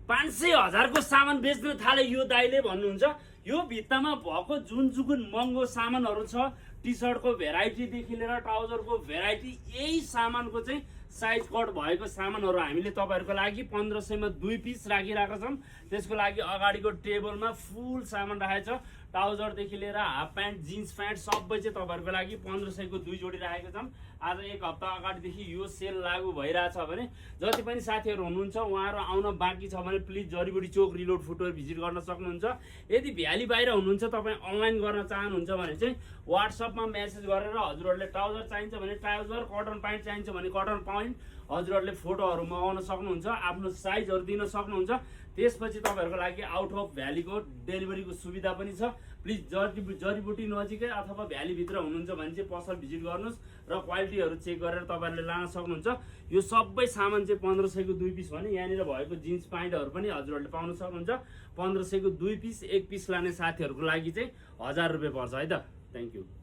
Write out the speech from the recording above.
500,000 को सामान बेच्न थाले यो दाइले भन्नुहुन्छ। यो भित्तामा भएको जुन जुन महँगो सामानहरू छ, टी सर्टको भेराइटीदेखि लिएर ट्राउजरको भेराइटी, यही सामानको चाहिँ साइज कट भएको सामानहरू हामीले तपाईँहरूको लागि 1500 मा 2 पिस राखिरहेका छौँ। त्यसको लागि अगाडिको टेबलमा फुल सामान राखेको छ। ट्राउजरदेखि लिएर हाफ प्यान्ट, जिन्स प्यान्ट सबै चाहिँ तपाईँहरूको लागि 1500 को 2 जोडी राखेको छौँ। आज एक हप्ता अगाडिदेखि यो सेल लागू भइरहेछ भने जति पनि साथीहरू हुनुहुन्छ उहाँहरू आउन बाँकी छ भने प्लिज जडीबुटी चोक रिलोड फुटवेयर भिजिट गर्न सक्नुहुन्छ। यदि भ्याली बाहिर हुनुहुन्छ, तपाईँ अनलाइन गर्न चाहनुहुन्छ भने चाहिँ व्हाट्सएपमा मेसेज गरेर हजुरहरूले ट्राउजर चाहिन्छ भने ट्राउजर, कटन प्यान्ट चाहिन्छ भने कटन प्यान्ट हजुरहरूले फोटोहरू मगाउन सक्नुहुन्छ, आफ्नो साइजहरू दिन सक्नुहुन्छ। त्यसपछि तपाईँहरूको लागि आउट अफ भ्यालीको डेलिभरीको सुविधा पनि छ। प्लिज जडीबुटी नजिकै अथवा भ्यालीभित्र हुनुहुन्छ भने चाहिँ पसल भिजिट गर्नुहोस् र क्वालिटीहरू चेक गरेर तपाईँहरूले लान सक्नुहुन्छ। यो सबै सामान चाहिँ 1500 को 2 पिस भने यहाँनिर भएको जिन्स प्यान्टहरू पनि हजुरहरूले पाउन सक्नुहुन्छ। 1500 को 2 पिस, 1 पिस लाने साथीहरूको लागि चाहिँ 1000 रुपियाँ पर्छ है त। Thank you.